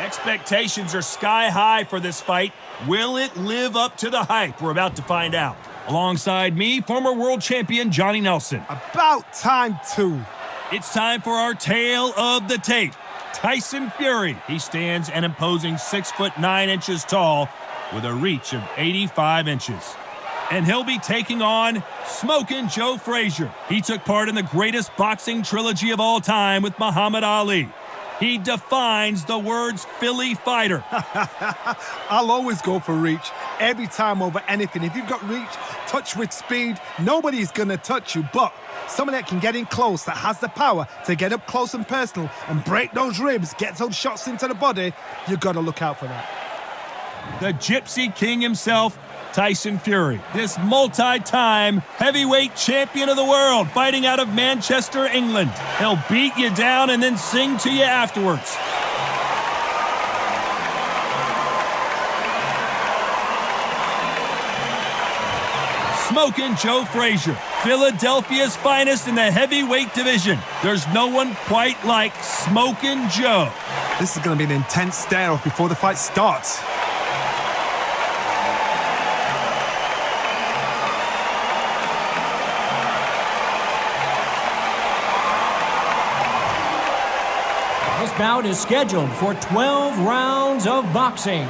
Expectations are sky high for this fight. Will it live up to the hype? We're about to find out. Alongside me, former world champion Johnny Nelson. About time, too. It's time for our tale of the tape. Tyson Fury. He stands an imposing 6'9" tall with a reach of 85 inches. And he'll be taking on smoking Joe Frazier. He took part in the greatest boxing trilogy of all time with Muhammad Ali. He defines the words Philly fighter. I'll always go for reach every time over anything. If you've got reach, touch with speed, nobody's going to touch you. But someone that can get in close, that has the power to get up close and personal and break those ribs, get those shots into the body, you've got to look out for that. The Gypsy King himself, Tyson Fury. This multi-time heavyweight champion of the world fighting out of Manchester, England. He'll beat you down and then sing to you afterwards. Smoking Joe Frazier, Philadelphia's finest in the heavyweight division. There's no one quite like Smoking Joe. This is going to be an intense stare-off before the fight starts. This bout is scheduled for 12 rounds of boxing.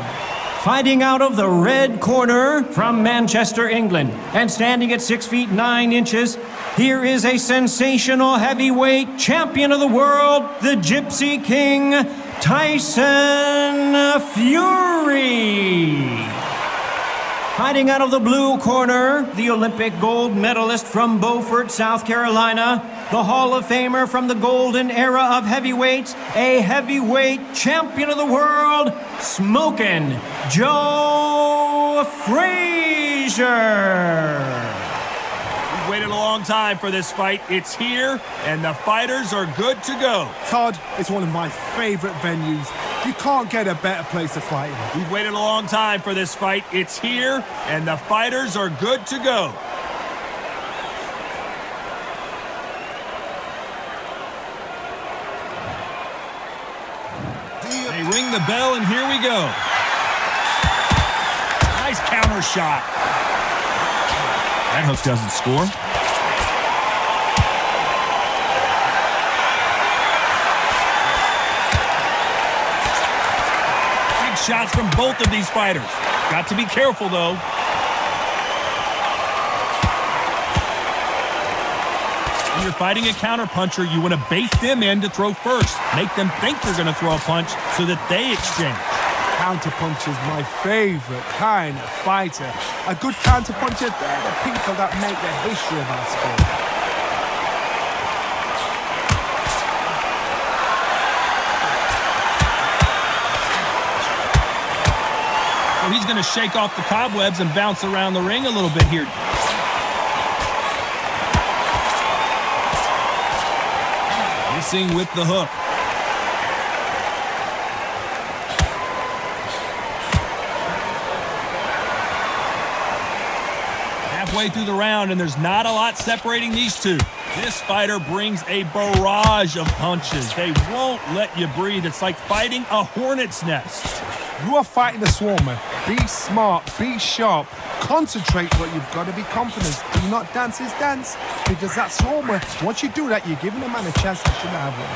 Fighting out of the red corner from Manchester, England, and standing at 6'9", here is a sensational heavyweight champion of the world, the Gypsy King, Tyson Fury. Fighting out of the blue corner, the Olympic gold medalist from Beaufort, South Carolina, the Hall of Famer from the golden era of heavyweights, a heavyweight champion of the world, Smoking Joe Frazier. We've waited a long time for this fight. It's here, and the fighters are good to go. Todd, it's one of my favorite venues. You can't get a better place to fight in. We've waited a long time for this fight. It's here, and the fighters are good to go. They ring the bell, and here we go. Nice counter shot. That hook doesn't score. Big shots from both of these fighters. Got to be careful, though. When you're fighting a counter-puncher, you want to bait them in to throw first. Make them think they're going to throw a punch so that they exchange. Counter-puncher is my favorite kind of fighter. A good counter-puncher, they're the people that make the history of our sport. So he's going to shake off the cobwebs and bounce around the ring a little bit here. Missing with the hook. Halfway through the round, and there's not a lot separating these two. This fighter brings a barrage of punches. They won't let you breathe. It's like fighting a hornet's nest. You are fighting a swarmer. Be smart, be sharp, concentrate, but you've got to be confident. Do not dance his dance, because that swarmer, once you do that, you're giving a man a chance that shouldn't have one.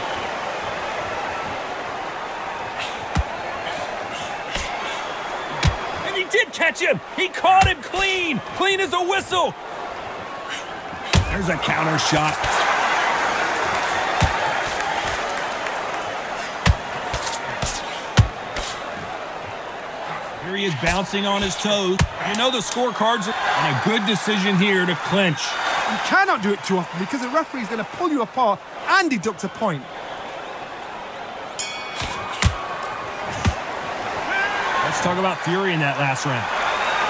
And he did catch him. He caught him clean. Clean as a whistle. There's a counter shot. Here he is bouncing on his toes. You know the scorecards are, and a good decision here to clinch. You cannot do it too often because the referee is going to pull you apart and deduct a point. Let's talk about Fury in that last round.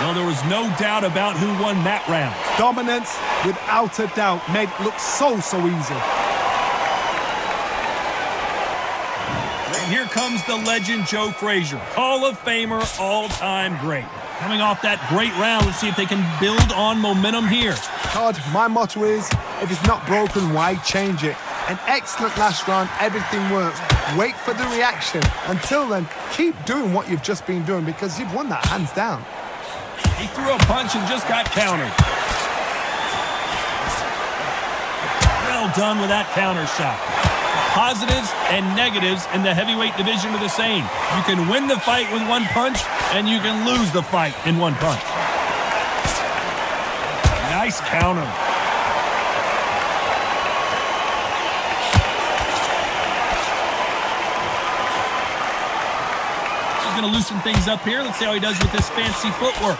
Well, there was no doubt about who won that round. Dominance, without a doubt, made it look so easy. And here comes the legend Joe Frazier, Hall of Famer, all-time great. Coming off that great round, let's see if they can build on momentum here. Todd, my motto is, if it's not broken, why change it? An excellent last round, everything works. wait for the reaction. Until then, keep doing what you've just been doing because you've won that hands down. He threw a punch and just got countered. Well done with that counter shot. Positives and negatives in the heavyweight division are the same. You can win the fight with one punch, and you can lose the fight in one punch. Nice counter. He's going to loosen things up here. Let's see how he does with this fancy footwork.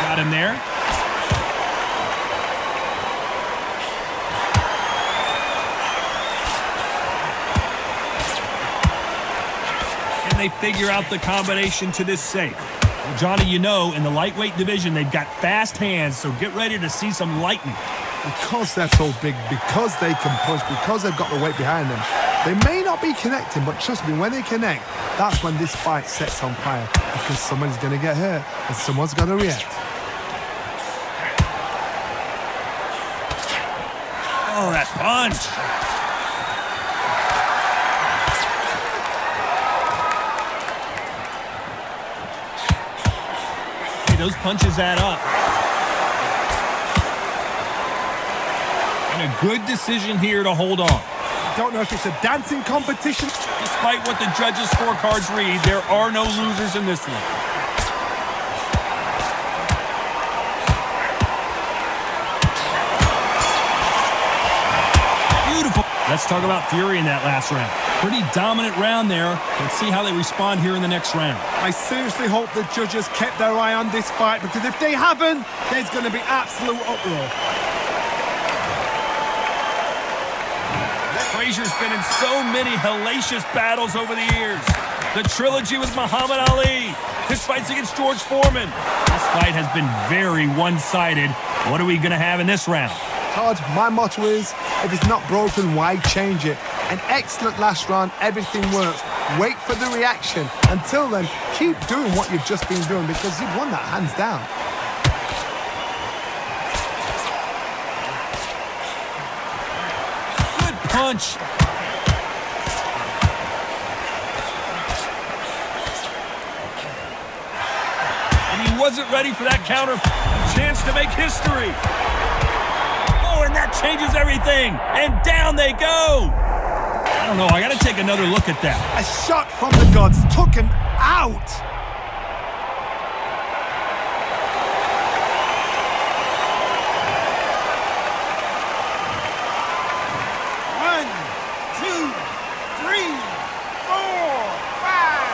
Got him there. They figure out the combination to this safe. Well, Johnny, you know, in the lightweight division, they've got fast hands, so get ready to see some lightning. Because they're so big, because they can push, because they've got the weight behind them, they may not be connecting, but trust me, when they connect, that's when this fight sets on fire, because someone's going to get hurt and someone's going to react. Oh, that punch. Those punches add up. And a good decision here to hold on. I don't know if it's a dancing competition. Despite what the judges' scorecards read, there are no losers in this one. Beautiful. Let's talk about Fury in that last round. Pretty dominant round there. Let's see how they respond here in the next round. I seriously hope the judges kept their eye on this fight because if they haven't, there's going to be absolute uproar. Frazier's been in so many hellacious battles over the years. The trilogy with Muhammad Ali. His fights against George Foreman. This fight has been very one-sided. What are we going to have in this round? Todd, my motto is, if it's not broken, why change it? An excellent last round, everything works. Wait for the reaction. Until then, keep doing what you've just been doing because you've won that hands down. Good punch. And he wasn't ready for that counter. A chance to make history. Oh, and that changes everything. And down they go. I don't know. I got to take another look at that. A shot from the gods took him out. One, two, three, four, five.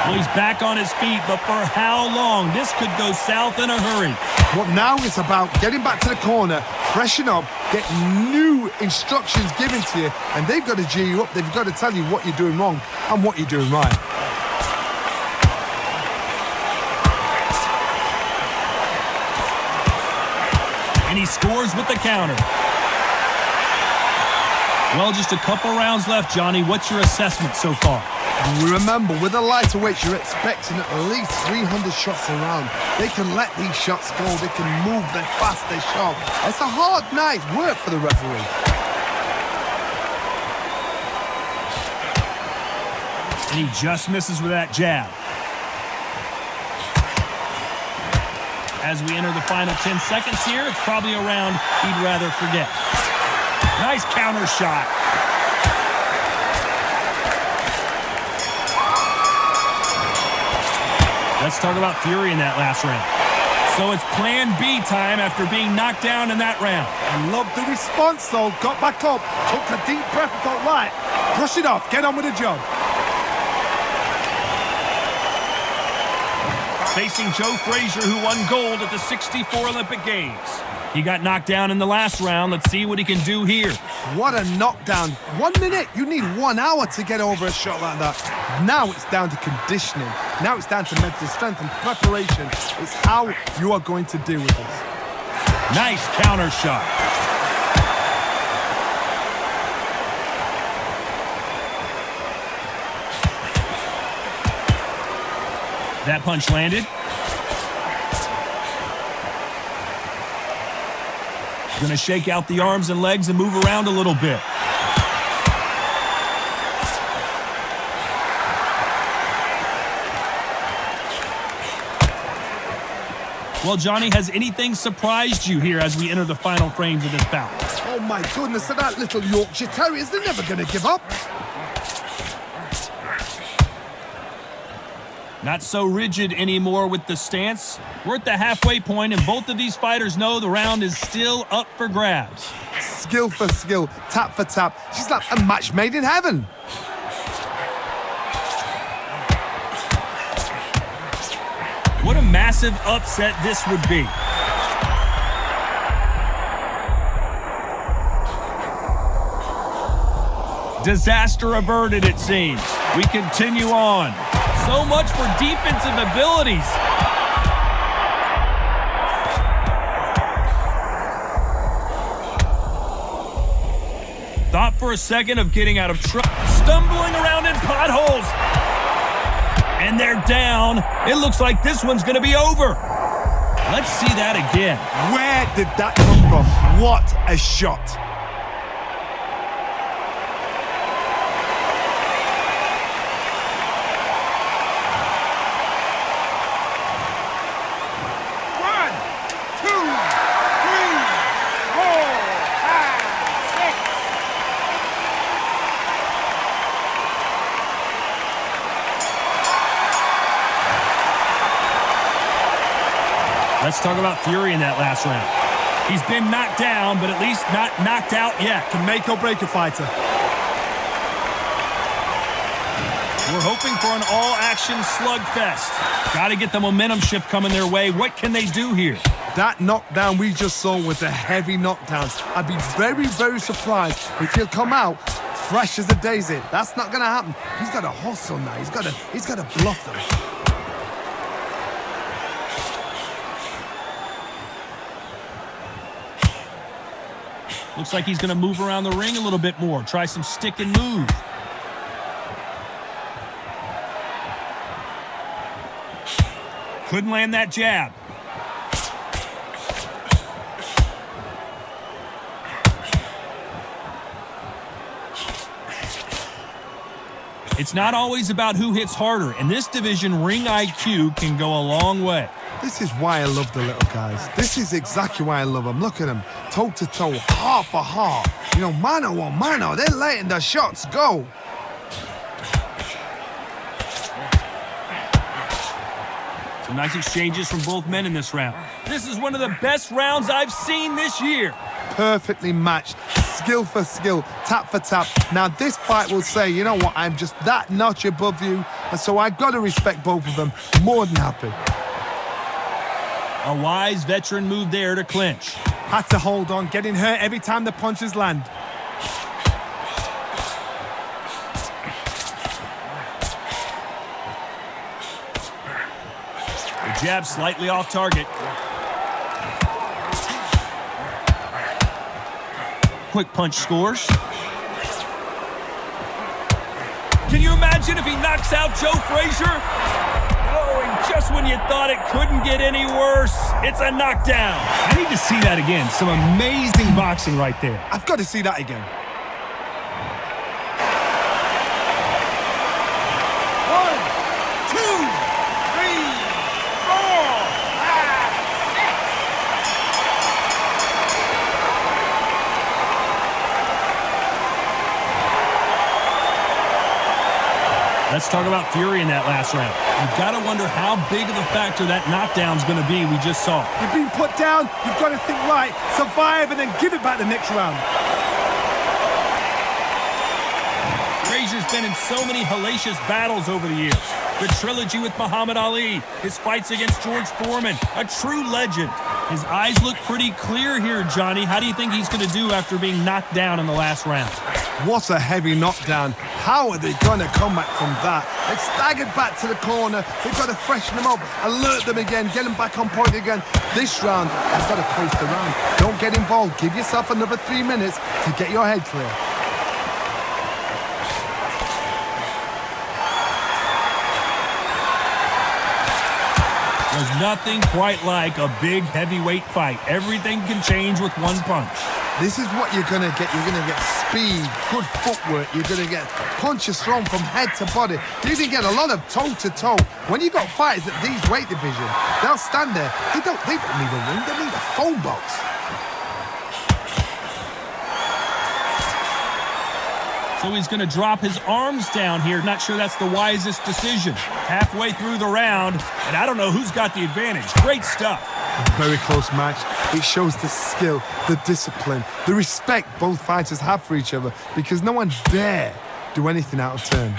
Well, he's back on his feet, but for how long? This could go south in a hurry. What now is about getting back to the corner, freshen up, get new instructions given to you, and they've got to G you up. They've got to tell you what you're doing wrong and what you're doing right. And he scores with the counter. Well, just a couple rounds left, Johnny. What's your assessment so far? Remember, with a lighter weight, you're expecting at least 300 shots a round. They can let these shots go. They can move. They're fast. They're sharp. It's a hard night's work for the referee. And he just misses with that jab. As we enter the final 10 seconds here, it's probably a round he'd rather forget. Nice counter shot. Let's talk about Fury in that last round. So it's plan B time after being knocked down in that round. I love the response, though. Got back up, took a deep breath, and thought, right, brush it off, get on with the job. Facing Joe Frazier, who won gold at the '64 Olympic Games. He got knocked down in the last round. Let's see what he can do here. What a knockdown. 1 minute. You need 1 hour to get over a shot like that. Now it's down to conditioning. Now it's down to mental strength and preparation. It's how you are going to deal with this. Nice counter shot. That punch landed. Gonna shake out the arms and legs and move around a little bit. Well, Johnny, has anything surprised you here as we enter the final frames of this bout? Oh my goodness, that little Yorkshire Terriers, they're never going to give up. Not so rigid anymore with the stance. We're at the halfway point, and both of these fighters know the round is still up for grabs. Skill for skill, tap for tap. She's like a match made in heaven. What a massive upset this would be. Disaster averted, it seems. We continue on. So much for defensive abilities. Thought for a second of getting out of trouble. Stumbling around in potholes. And they're down. It looks like this one's going to be over. Let's see that again. Where did that come from? What a shot. Let's talk about Fury in that last round. He's been knocked down, but at least not knocked out yet. Can make or break a fighter. We're hoping for an all-action slugfest. Got to get the momentum shift coming their way. What can they do here? That knockdown we just saw was a heavy knockdown. I'd be very, very surprised if he'll come out fresh as a daisy. That's not going to happen. He's got to hustle now. He's got to bluff them. Looks like he's going to move around the ring a little bit more. Try some stick and move. Couldn't land that jab. It's not always about who hits harder. In this division, ring IQ can go a long way. This is why I love the little guys. This is exactly why I love them. Look at them, toe to toe, heart for heart. You know, mano a mano. They're letting the shots go. Some nice exchanges from both men in this round. This is one of the best rounds I've seen this year. Perfectly matched, skill for skill, tap for tap. Now this fight will say, you know what, I'm just that notch above you, and so I've got to respect both of them. More than happy. A wise veteran move there to clinch. Had to hold on, getting hurt every time the punches land. The jab slightly off target. Quick punch scores. Can you imagine if he knocks out Joe Frazier? Oh, and just when you thought it couldn't get any worse, it's a knockdown. I need to see that again. Some amazing boxing right there. I've got to see that again. Let's talk about Fury in that last round. You've got to wonder how big of a factor that knockdown's going to be we just saw. You've been put down, you've got to think right, survive, and then give it back the next round. Frazier's been in so many hellacious battles over the years. The trilogy with Muhammad Ali, his fights against George Foreman, a true legend. His eyes look pretty clear here, Johnny. How do you think he's going to do after being knocked down in the last round? What a heavy knockdown. How are they going to come back from that? They staggered back to the corner. They've got to freshen them up, alert them again, get them back on point again. This round, you've got to pace the round. Don't get involved. Give yourself another 3 minutes to get your head clear. There's nothing quite like a big heavyweight fight. Everything can change with one punch. This is what you're going to get. You're going to get speed, good footwork. You're going to get punches thrown from head to body. You're going to get a lot of toe-to-toe. When you got fighters at these weight division, they'll stand there. They don't need a ring. They need a phone box. So he's going to drop his arms down here. Not sure that's the wisest decision. Halfway through the round, and I don't know who's got the advantage. Great stuff. A very close match. It shows the skill, the discipline, the respect both fighters have for each other because no one dare do anything out of turn.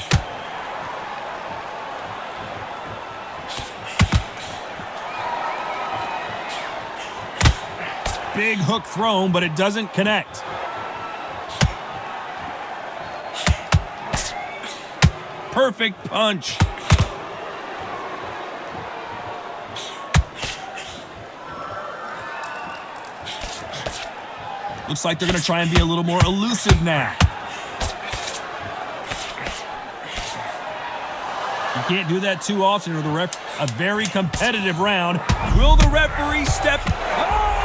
Big hook thrown, but it doesn't connect. Perfect punch. Looks like they're going to try and be a little more elusive now. You can't do that too often or a very competitive round. Will the referee step? Oh,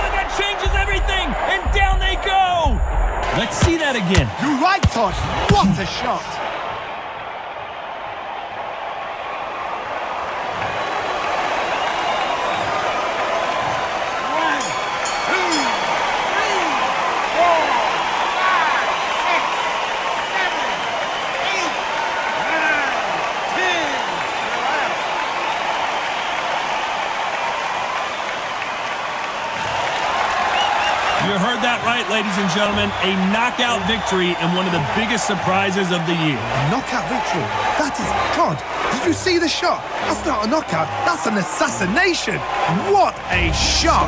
and that changes everything. And down they go. Let's see that again. You're right, Todd. What a shot. You heard that right, ladies and gentlemen. A knockout victory and one of the biggest surprises of the year. A knockout victory? That is God. Did you see the shot? That's not a knockout. That's an assassination. What a shot.